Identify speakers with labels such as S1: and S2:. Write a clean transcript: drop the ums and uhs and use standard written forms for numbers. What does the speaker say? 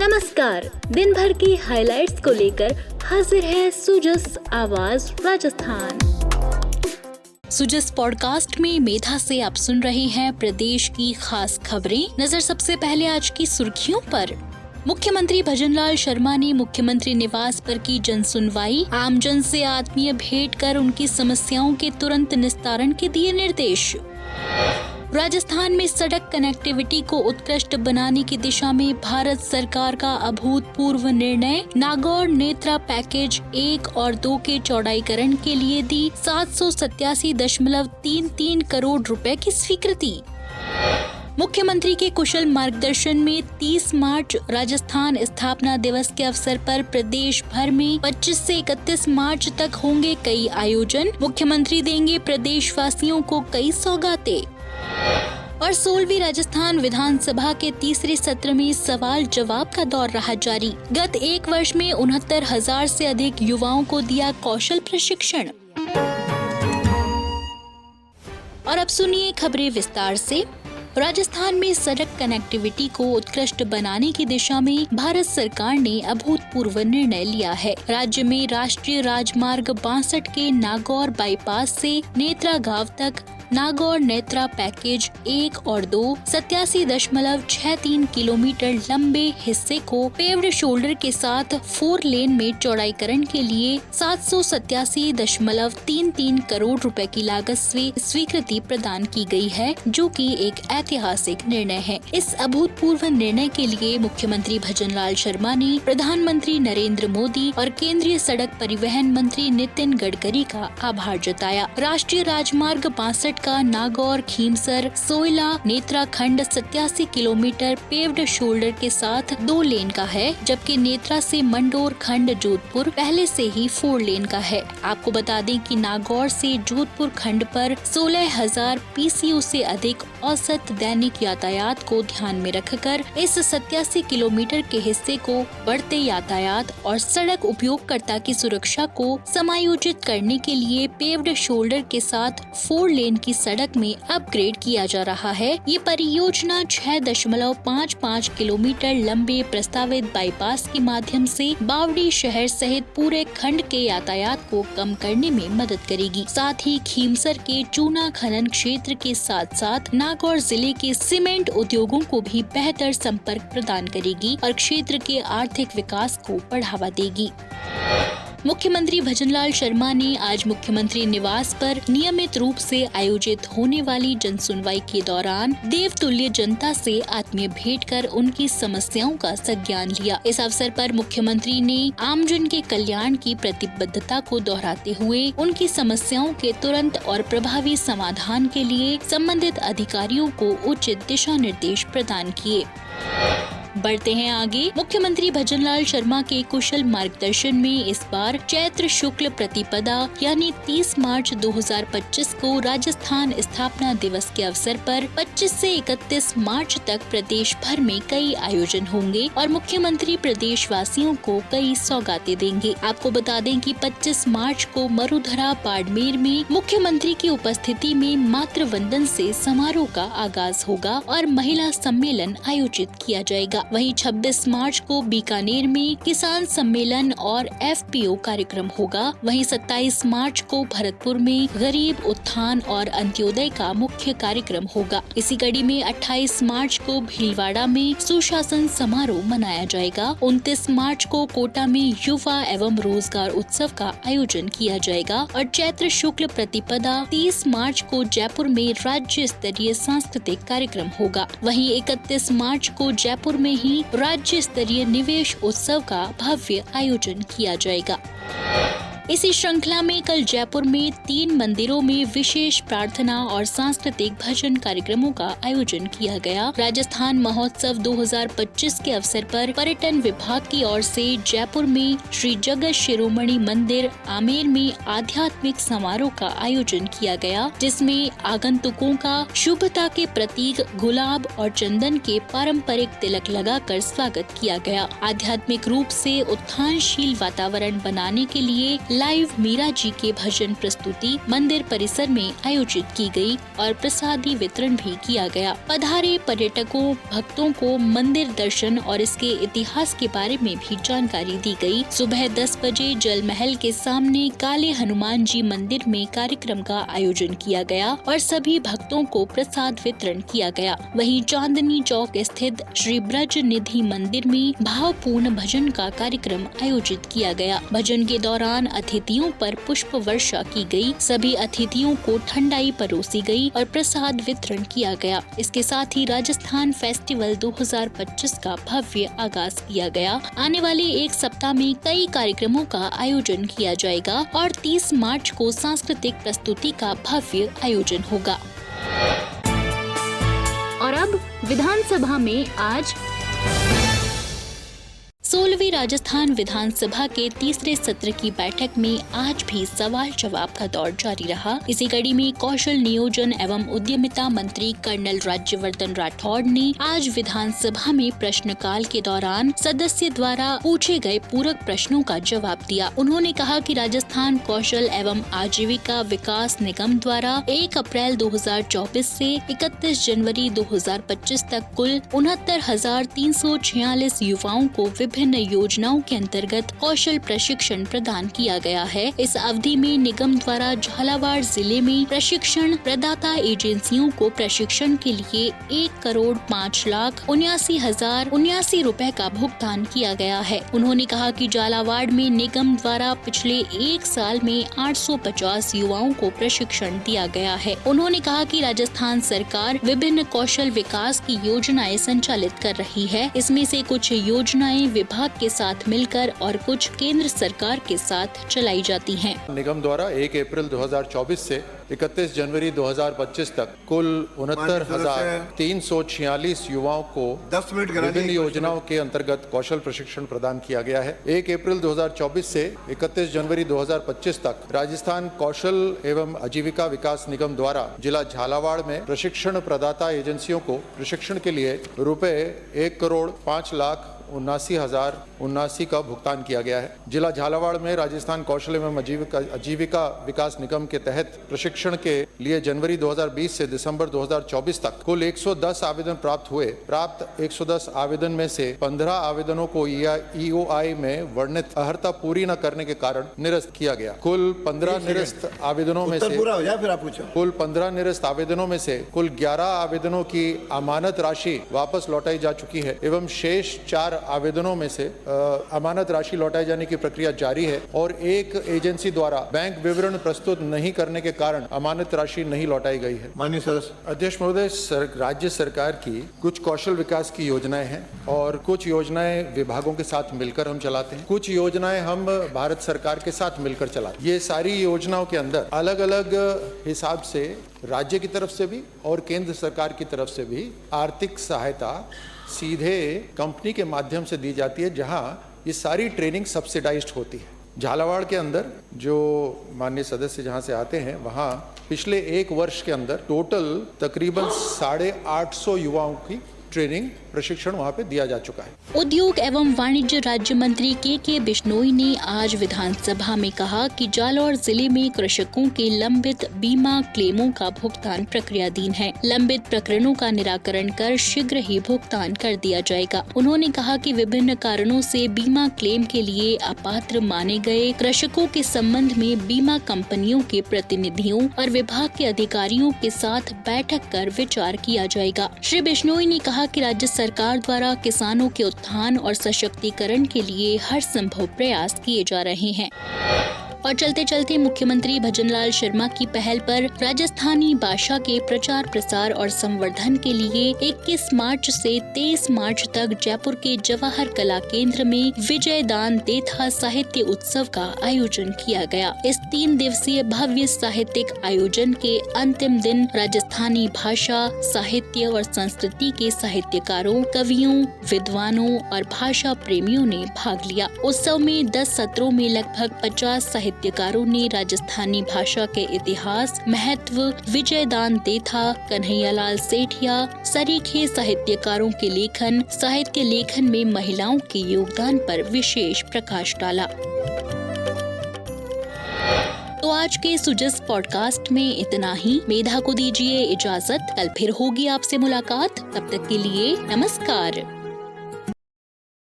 S1: नमस्कार, दिन भर की हाइलाइट्स को लेकर हाजिर है सुजस आवाज राजस्थान। सुजस पॉडकास्ट में मेधा से आप सुन रहे हैं प्रदेश की खास खबरें। नजर सबसे पहले आज की सुर्खियों पर। मुख्यमंत्री भजनलाल शर्मा ने मुख्यमंत्री निवास पर की जन सुनवाई। आमजन से आत्मीय भेंट कर उनकी समस्याओं के तुरंत निस्तारण के दिए निर्देश। राजस्थान में सड़क कनेक्टिविटी को उत्कृष्ट बनाने की दिशा में भारत सरकार का अभूतपूर्व निर्णय। नागौर नेत्रा पैकेज 1 और 2 के चौड़ाईकरण के लिए दी 787.33 करोड़ रुपए की स्वीकृति। मुख्यमंत्री के कुशल मार्गदर्शन में 30 मार्च राजस्थान स्थापना दिवस के अवसर पर प्रदेश भर में 25 से 31 मार्च तक होंगे कई आयोजन। मुख्यमंत्री देंगे प्रदेशवासियों को कई सौगातें। और 16वीं राजस्थान विधानसभा के तीसरे सत्र में सवाल जवाब का दौर रहा जारी। गत एक वर्ष में 69,000 से अधिक युवाओं को दिया कौशल प्रशिक्षण। और अब सुनिए खबरें विस्तार से। राजस्थान में सड़क कनेक्टिविटी को उत्कृष्ट बनाने की दिशा में भारत सरकार ने अभूतपूर्व निर्णय लिया है। राज्य में राष्ट्रीय राजमार्ग 62 के नागौर बाईपास से नेत्रा गांव तक नागौर नेत्रा पैकेज 1 और 2 87.63 किलोमीटर लंबे हिस्से को पेव्ड शोल्डर के साथ 4 लेन में चौड़ाईकरण के लिए 787.33 करोड़ रुपए की लागत से स्वीकृति प्रदान की गई है, जो कि एक ऐतिहासिक निर्णय है। इस अभूतपूर्व निर्णय के लिए मुख्यमंत्री भजनलाल शर्मा ने प्रधानमंत्री नरेंद्र मोदी और केंद्रीय सड़क परिवहन मंत्री नितिन गडकरी का आभार जताया। राष्ट्रीय राजमार्ग 62 का नागौर खीमसर सोयला नेत्रा खंड 87 किलोमीटर पेव्ड शोल्डर के साथ 2 लेन का है, जबकि नेत्रा से मंडोर खंड जोधपुर पहले से ही 4 लेन का है। आपको बता दें कि नागौर से जोधपुर खंड पर 16,000 PCU से अधिक औसत दैनिक यातायात को ध्यान में रखकर इस 87 किलोमीटर के हिस्से को बढ़ते यातायात और सड़क उपयोगकर्ता की सुरक्षा को समायोजित करने के लिए पेव्ड शोल्डर के साथ 4 लेन की सड़क में अपग्रेड किया जा रहा है। ये परियोजना 6.55 किलोमीटर लंबे प्रस्तावित बाईपास के माध्यम से बावड़ी शहर सहित पूरे खंड के यातायात को कम करने में मदद करेगी। साथ ही खीमसर के चूना खनन क्षेत्र के साथ साथ नागौर जिले के सीमेंट उद्योगों को भी बेहतर संपर्क प्रदान करेगी और क्षेत्र के आर्थिक विकास को बढ़ावा देगी। मुख्यमंत्री भजनलाल शर्मा ने आज मुख्यमंत्री निवास पर नियमित रूप से आयोजित होने वाली जन सुनवाई के दौरान देवतुल्य जनता से आत्मीय भेंट कर उनकी समस्याओं का संज्ञान लिया। इस अवसर पर मुख्यमंत्री ने आमजन के कल्याण की प्रतिबद्धता को दोहराते हुए उनकी समस्याओं के तुरंत और प्रभावी समाधान के लिए संबंधित अधिकारियों को उचित दिशा निर्देश प्रदान किए। बढ़ते हैं आगे। मुख्यमंत्री भजनलाल शर्मा के कुशल मार्गदर्शन में इस बार चैत्र शुक्ल प्रतिपदा यानी 30 मार्च 2025 को राजस्थान स्थापना दिवस के अवसर पर 25 से 31 मार्च तक प्रदेश भर में कई आयोजन होंगे और मुख्यमंत्री प्रदेशवासियों को कई सौगातें देंगे। आपको बता दें कि 25 मार्च को मरुधरा बाड़मेर में मुख्यमंत्री की उपस्थिति में मातृ वंदन से समारोह का आगाज होगा और महिला सम्मेलन आयोजित किया जाएगा। वहीं 26 मार्च को बीकानेर में किसान सम्मेलन और FPO कार्यक्रम होगा। वहीं 27 मार्च को भरतपुर में गरीब उत्थान और अंत्योदय का मुख्य कार्यक्रम होगा। इसी कड़ी में 28 मार्च को भीलवाड़ा में सुशासन समारोह मनाया जाएगा। 29 मार्च को कोटा में युवा एवं रोजगार उत्सव का आयोजन किया जाएगा और चैत्र शुक्ल प्रतिपदा 30 मार्च को जयपुर में राज्य स्तरीय सांस्कृतिक कार्यक्रम होगा। वहीं 31 मार्च को जयपुर में ही राज्य स्तरीय निवेश उत्सव का भव्य आयोजन किया जाएगा। इसी श्रृंखला में कल जयपुर में 3 मंदिरों में विशेष प्रार्थना और सांस्कृतिक भजन कार्यक्रमों का आयोजन किया गया। राजस्थान महोत्सव 2025 के अवसर पर पर्यटन विभाग की ओर से जयपुर में श्री जगत शिरोमणि मंदिर आमेर में आध्यात्मिक समारोह का आयोजन किया गया, जिसमें आगंतुकों का शुभता के प्रतीक गुलाब और चंदन के पारंपरिक तिलक लगाकर स्वागत किया गया। आध्यात्मिक रूप से उत्थानशील वातावरण बनाने के लिए लाइव मीरा जी के भजन प्रस्तुति मंदिर परिसर में आयोजित की गई और प्रसादी वितरण भी किया गया। पधारे पर्यटकों भक्तों को मंदिर दर्शन और इसके इतिहास के बारे में भी जानकारी दी गई। सुबह 10 बजे जल महल के सामने काले हनुमान जी मंदिर में कार्यक्रम का आयोजन किया गया और सभी भक्तों को प्रसाद वितरण किया गया। वहीं चांदनी चौक स्थित श्री ब्रज निधि मंदिर में भावपूर्ण भजन का कार्यक्रम आयोजित किया गया। भजन के दौरान अतिथियों पर पुष्प वर्षा की गई। सभी अतिथियों को ठंडाई परोसी गई और प्रसाद वितरण किया गया। इसके साथ ही राजस्थान फेस्टिवल 2025 का भव्य आगाज किया गया। आने वाले एक सप्ताह में कई कार्यक्रमों का आयोजन किया जाएगा और 30 मार्च को सांस्कृतिक प्रस्तुति का भव्य आयोजन होगा। और अब विधानसभा में आज 16वीं राजस्थान विधानसभा के तीसरे सत्र की बैठक में आज भी सवाल जवाब का दौर जारी रहा। इसी कड़ी में कौशल नियोजन एवं उद्यमिता मंत्री कर्नल राज्यवर्धन राठौड़ ने आज विधानसभा में प्रश्नकाल के दौरान सदस्य द्वारा पूछे गए पूरक प्रश्नों का जवाब दिया। उन्होंने कहा कि राजस्थान कौशल एवं आजीविका विकास निगम द्वारा 1 अप्रैल 2024 से 31 जनवरी 2025 तक कुल 69,346 युवाओं को विभिन्न योजनाओं के अंतर्गत कौशल प्रशिक्षण प्रदान किया गया है। इस अवधि में निगम द्वारा झालावाड़ जिले में प्रशिक्षण प्रदाता एजेंसियों को प्रशिक्षण के लिए 1,05,79,079 रुपए का भुगतान किया गया है। उन्होंने कहा कि झालावाड़ में निगम द्वारा पिछले 1 साल में 850 युवाओं को प्रशिक्षण दिया गया है। उन्होंने कहा कि राजस्थान सरकार विभिन्न कौशल विकास की योजनाएं संचालित कर रही है। इसमें से कुछ योजनाएं विभाग के साथ मिलकर और कुछ केंद्र सरकार के साथ चलाई जाती हैं।
S2: निगम द्वारा 1 अप्रैल 2024 से 31 जनवरी 2025 तक कुल 69,346 युवाओं को विभिन्न योजनाओं के अंतर्गत कौशल प्रशिक्षण प्रदान किया गया है। 1 अप्रैल 2024 से 31 जनवरी 2025 तक राजस्थान कौशल एवं आजीविका विकास निगम द्वारा जिला झालावाड़ में प्रशिक्षण प्रदाता एजेंसियों को प्रशिक्षण के लिए रुपए 1,05,79,079 का भुगतान किया गया है। जिला झालावाड़ में राजस्थान कौशल एवं आजीविका विकास निगम के तहत प्रशिक्षण के लिए जनवरी 2020 से दिसंबर 2024 तक कुल 110 आवेदन प्राप्त हुए। प्राप्त 110 आवेदन में से 15 आवेदनों को EOI में वर्णित अर्हता पूरी न करने के कारण निरस्त किया गया। कुल 15 निरस्त आवेदनों में से कुल 11 आवेदनों की अमानत राशि वापस लौटाई जा चुकी है एवं शेष 4 आवेदनों में से अमानत राशि लौटाए जाने की प्रक्रिया जारी है और एक एजेंसी द्वारा बैंक विवरण प्रस्तुत नहीं करने के कारण अमानत राशि नहीं लौटाई गई है। माननीय सदस्य अध्यक्ष महोदय, राज्य सरकार की कुछ कौशल विकास की योजनाएं हैं और कुछ योजनाएं विभागों के साथ मिलकर हम चलाते हैं, कुछ योजनाएं हम भारत सरकार के साथ मिलकर चलाते हैं। ये सारी योजनाओं के अंदर अलग अलग हिसाब से राज्य की तरफ से भी और केंद्र सरकार की तरफ से भी आर्थिक सहायता सीधे कंपनी के माध्यम से दी जाती है, जहां ये सारी ट्रेनिंग सब्सिडाइज्ड होती है। झालावाड़ के अंदर जो माननीय सदस्य जहां से आते हैं, वहां पिछले 1 वर्ष के अंदर टोटल तकरीबन 850 युवाओं की ट्रेनिंग प्रशिक्षण वहाँ पे दिया जा चुका है।
S1: उद्योग एवं वाणिज्य राज्य मंत्री के बिश्नोई ने आज विधानसभा में कहा कि जालौर जिले में कृषकों के लंबित बीमा क्लेमों का भुगतान प्रक्रियाधीन है। लंबित प्रकरणों का निराकरण कर शीघ्र ही भुगतान कर दिया जाएगा। उन्होंने कहा कि विभिन्न कारणों से बीमा क्लेम के लिए अपात्र माने गए कृषकों के संबंध में बीमा कंपनियों के प्रतिनिधियों और विभाग के अधिकारियों के साथ बैठक कर विचार किया जाएगा। श्री बिश्नोई ने कहा कि राज्य सरकार द्वारा किसानों के उत्थान और सशक्तिकरण के लिए हर संभव प्रयास किए जा रहे हैं। और चलते चलते मुख्यमंत्री भजनलाल शर्मा की पहल पर राजस्थानी भाषा के प्रचार प्रसार और संवर्धन के लिए 21 मार्च से 23 मार्च तक जयपुर के जवाहर कला केंद्र में विजयदान देथा साहित्य उत्सव का आयोजन किया गया। इस 3 दिवसीय भव्य साहित्यिक आयोजन के अंतिम दिन राजस्थानी भाषा, साहित्य और संस्कृति के साहित्यकारों, कवियों, विद्वानों और भाषा प्रेमियों ने भाग लिया। उत्सव में 10 सत्रों में लगभग 50 साहित्यकारों ने राजस्थानी भाषा के इतिहास, महत्व, विजयदान देथा, कन्हैयालाल सेठिया, सरीखे साहित्यकारों के लेखन, साहित्य लेखन में महिलाओं के योगदान पर विशेष प्रकाश डाला। तो आज के सुजस पॉडकास्ट में इतना ही। मेधा को दीजिए इजाजत, कल फिर होगी आपसे मुलाकात। तब तक के लिए नमस्कार।